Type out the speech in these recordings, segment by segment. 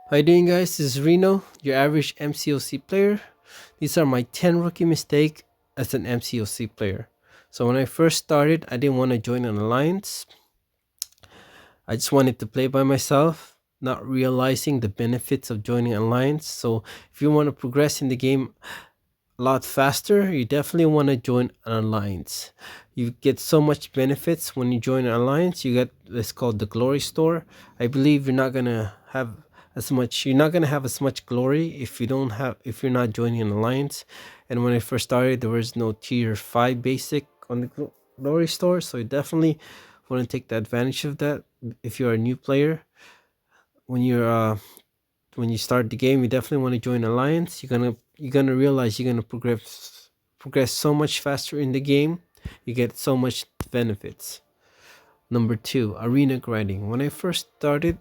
How you doing, guys? This is Reno, your average mcoc player. These are my 10 rookie mistakes as an mcoc player. So when I first started, I didn't want to join an alliance. I just wanted to play by myself, not realizing the benefits of joining an alliance. So if you want to progress in the game a lot faster, you definitely want to join an alliance. You get so much benefits when you join an alliance. You get it's called the glory store. I believe you're not gonna have as much glory if you're not joining an alliance. And when I first started, there was no tier 5 basic on the glory store, so you definitely want to take the advantage of that if you're a new player. When you're when you start the game, you definitely want to join alliance. You're gonna realize you're gonna progress so much faster in the game. You get so much benefits. Number two, arena grinding. When I first started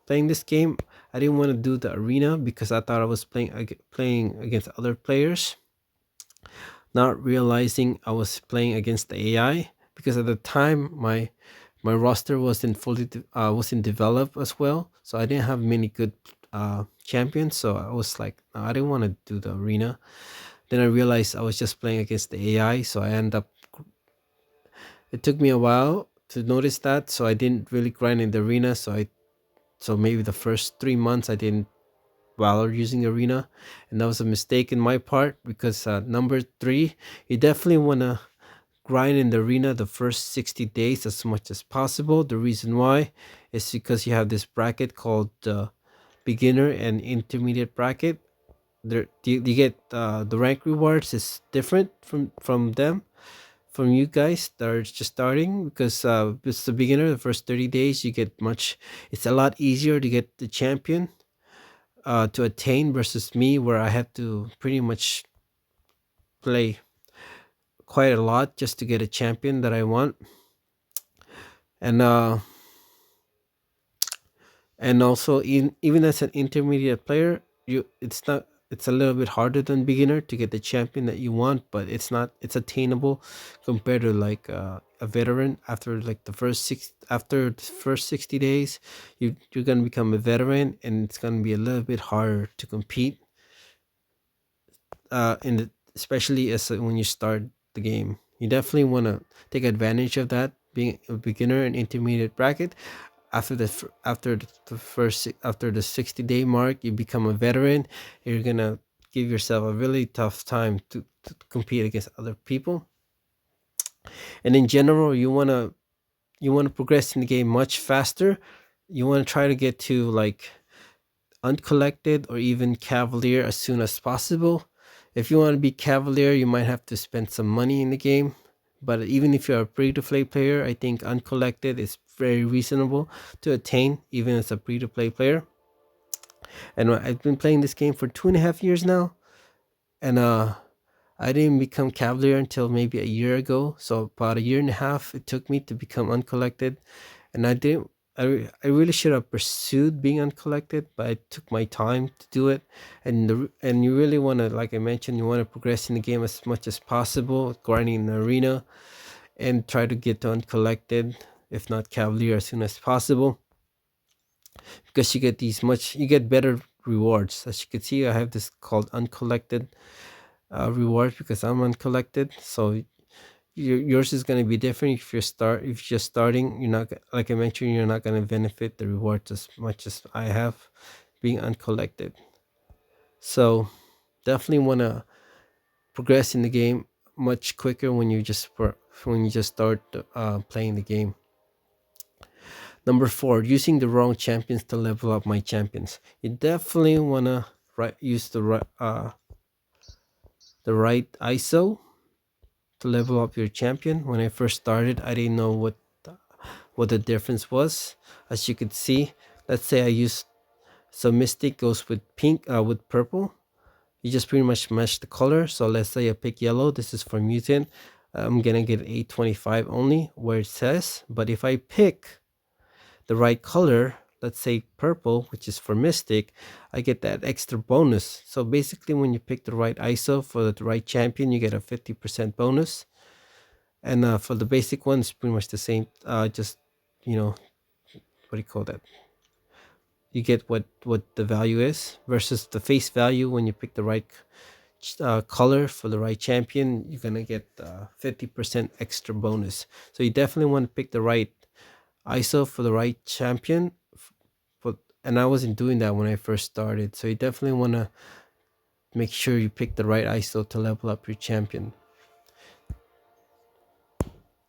playing this game, I didn't want to do the arena because I thought I was playing against other players, not realizing I was playing against the AI. Because at the time my roster wasn't developed as well, so I didn't have many good champions. So I was like, no, I didn't want to do the arena. Then I realized I was just playing against the AI, so I end up. It took me a while to notice that, so I didn't really grind in the arena. So maybe the first 3 months I didn't bother using arena, and that was a mistake in my part because number three, you definitely wanna grind in the arena the first 60 days as much as possible. The reason why is because you have this bracket called beginner and intermediate bracket. You get the rank rewards is different from you guys that are just starting, because it's the beginner. The first 30 days you get much. It's a lot easier to get the champion to attain versus me, where I have to pretty much play quite a lot just to get a champion that I want. And uh and also, even as an intermediate player, it's a little bit harder than beginner to get the champion that you want, but it's attainable compared to like a veteran. After the first 60 days, you're going to become a veteran, and it's going to be a little bit harder to compete especially when you start the game. You definitely want to take advantage of that, being a beginner and intermediate bracket. After the 60-day mark, you become a veteran. You're gonna give yourself a really tough time to compete against other people. And in general, you wanna progress in the game much faster. You want to try to get to like uncollected or even cavalier as soon as possible. If you want to be cavalier, you might have to spend some money in the game. But even if you're a free to play player, I think uncollected is very reasonable to attain, even as a free to play player. And I've been playing this game for 2.5 years now, and I didn't become cavalier until maybe a year ago. So about a year and a half it took me to become uncollected, and I didn't. I really should have pursued being uncollected, but I took my time to do it. And you really want to, like I mentioned, you want to progress in the game as much as possible, grinding in the arena, and try to get to uncollected, if not cavalier, as soon as possible, because you get better rewards. As you can see, I have this called uncollected reward because I'm uncollected. So yours is going to be different. If you're just starting, you're not, like I mentioned, you're not going to benefit the rewards as much as I have being uncollected. So definitely want to progress in the game much quicker when you just start playing the game. Number four, using the wrong champions to level up my champions. You definitely want to use the right ISO to level up your champion. When I first started, I didn't know what the difference was. As you could see, let's say I use, so Mystic goes with pink with purple. You just pretty much match the color. So let's say I pick yellow. This is for mutant. I'm gonna get 825 only where it says. But if I pick the right color, let's say purple, which is for mystic, I get that extra bonus. So basically, when you pick the right ISO for the right champion, you get a 50% bonus. And for the basic one, it's pretty much the same. Just, you know, what do you call that? you get what the value is versus the face value. When you pick the right color for the right champion, you're gonna get 50% extra bonus. So you definitely want to pick the right ISO for the right champion. But and I wasn't doing that when I first started, so you definitely want to make sure you pick the right ISO to level up your champion.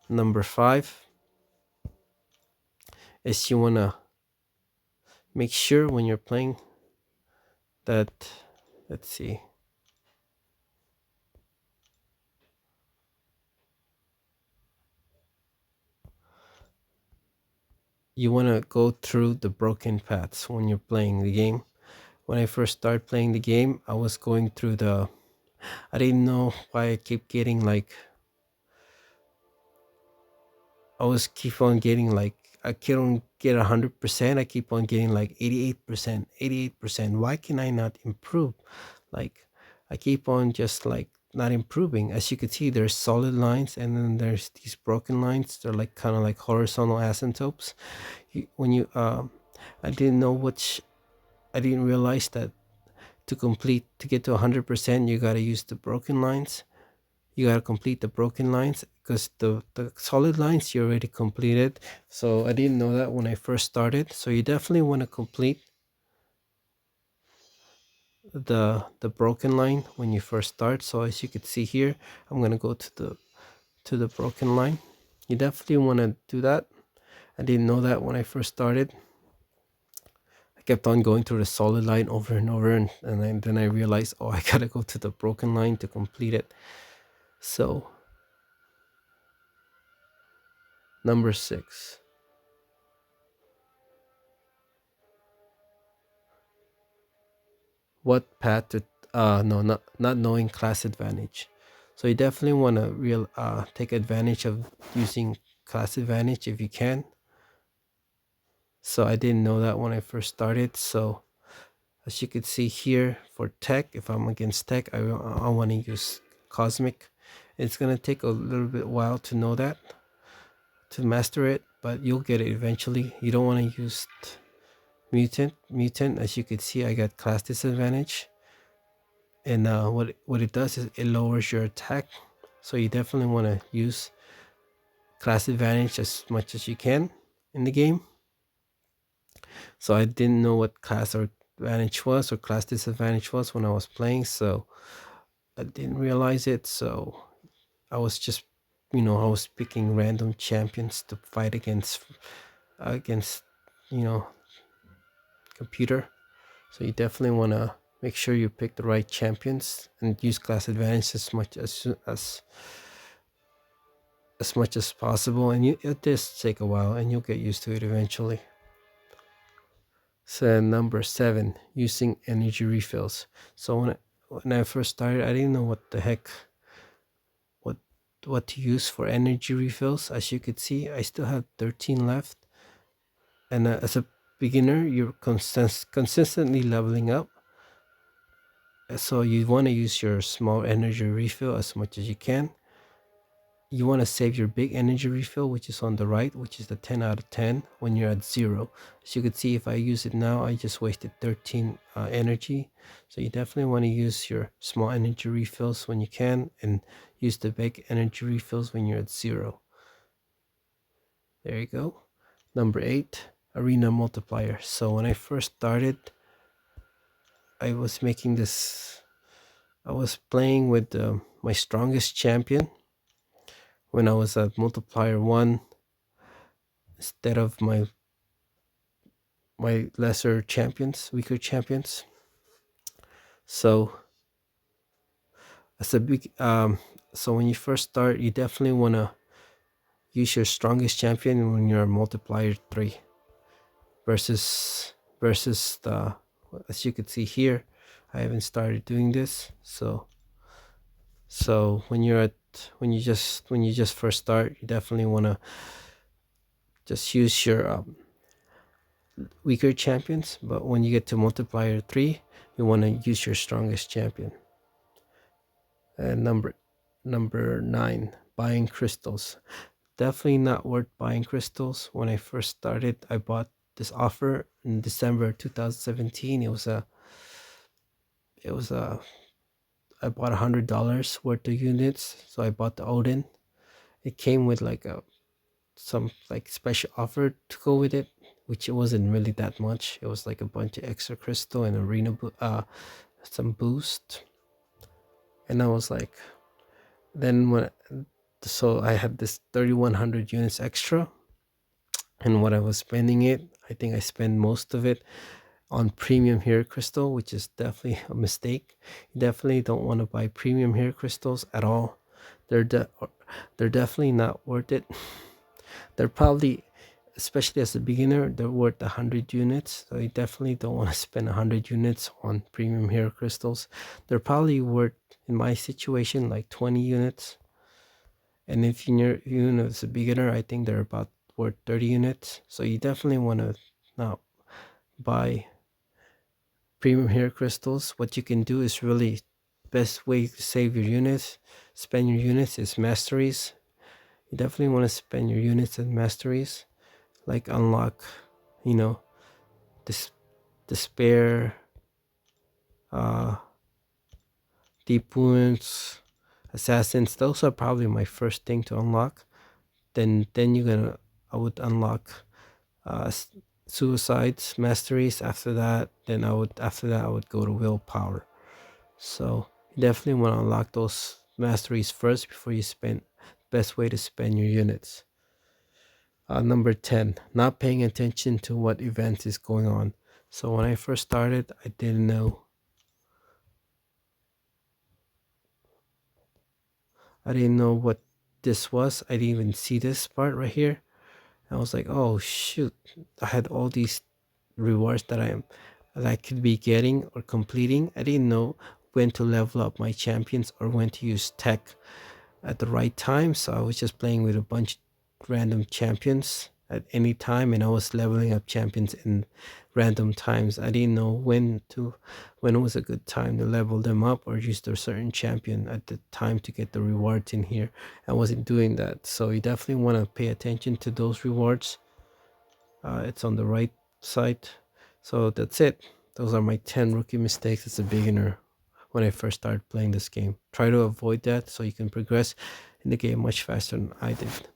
Number 5 is you want to make sure when you're playing that, let's see, you want to go through the broken paths when you're playing the game. When I first started playing the game, I was going through I didn't know why I keep getting like, I was keep on getting like, I can't get 100%. I keep on getting like 88%, 88%. Why can I not improve? Like, I keep on just like not improving. As you can see, there's solid lines and then there's these broken lines. They're like kind of like horizontal asymptotes. When you, I didn't know I didn't realize that to get to 100%, you got to use the broken lines. You got to complete the broken lines because the solid lines you already completed. So I didn't know that when I first started. So you definitely want to complete the broken line when you first start. So as you can see here, I'm going to go to the broken line. You definitely want to do that. I didn't know that when I first started. I kept on going through the solid line over and over, and then I realized, oh, I gotta go to the broken line to complete it. So number 6, what path to no, not knowing class advantage. So you definitely want to take advantage of using class advantage if you can. So I didn't know that when I first started. So as you can see here, for tech, if I'm against tech, I want to use cosmic. It's gonna take a little bit while to know that, to master it, but you'll get it eventually. You don't want to use mutant. As you can see, I got class disadvantage, and what it does is it lowers your attack. So you definitely want to use class advantage as much as you can in the game. So I didn't know what class advantage was or class disadvantage was when I was playing, so I didn't realize it. So I was just, I was picking random champions to fight against you know computer. So you definitely want to make sure you pick the right champions and use class advantage as much as possible. And it does take a while, and you'll get used to it eventually. So number 7, using energy refills. So when I first started, I didn't know what the heck what what to use for energy refills. As you could see, I still have 13 left, and as a beginner, you're consistently leveling up. So you want to use your small energy refill as much as you can. You want to save your big energy refill, which is on the right, which is the 10 out of 10 when you're at 0. As you can see, if I use it now, I just wasted 13 energy. So you definitely want to use your small energy refills when you can, and use the big energy refills when you're at 0. There you go. Number 8, arena multiplier. So when I first started, I was playing with my strongest champion when I was at multiplier 1 instead of my lesser champions, weaker champions. So as a big so when you first start, you definitely want to use your strongest champion when you're multiplier 3 versus the, as you can see here, I haven't started doing this. So when you just first start, you definitely want to just use your weaker champions, but when you get to multiplier 3, you want to use your strongest champion. And number 9, buying crystals. Definitely not worth buying crystals. When I first started, I bought this offer in December 2017. It was a I bought $100 worth of units, so I bought the Odin. It came with like a some like special offer to go with it, which it wasn't really that much. It was like a bunch of extra crystal and some boost, and I was like, then when so I had this 3,100 units extra, and what I was spending it, I think I spent most of it on premium hair crystal, which is definitely a mistake. You definitely don't want to buy premium hair crystals at all. They're de- they're definitely not worth it. They're probably, especially as a beginner, they're worth 100 units. So you definitely don't want to spend 100 units on premium hair crystals. They're probably worth, in my situation, like 20 units. And if you know as a beginner, I think they're about worth 30 units. So you definitely want to not buy premium hair crystals. What you can do is really best way to save your units, spend your units is masteries. You definitely want to spend your units and masteries, like unlock, you know, this despair, uh, deep wounds, assassins. Those are probably my first thing to unlock. Then I would unlock uh, suicides, masteries. After that I would go to willpower. So you definitely want to unlock those masteries first before you spend. Best way to spend your units. Number 10, not paying attention to what events is going on. So when I first started, I didn't know what this was. I didn't even see this part right here. I was like, oh shoot, I had all these rewards that I could be getting or completing. I didn't know when to level up my champions or when to use tech at the right time. So I was just playing with a bunch of random champions at any time, and I was leveling up champions in random times. I didn't know when it was a good time to level them up or use their certain champion at the time to get the rewards in here. I wasn't doing that. So you definitely want to pay attention to those rewards. It's on the right side. So that's it. Those are my 10 rookie mistakes as a beginner when I first started playing this game. Try to avoid that so you can progress in the game much faster than I did.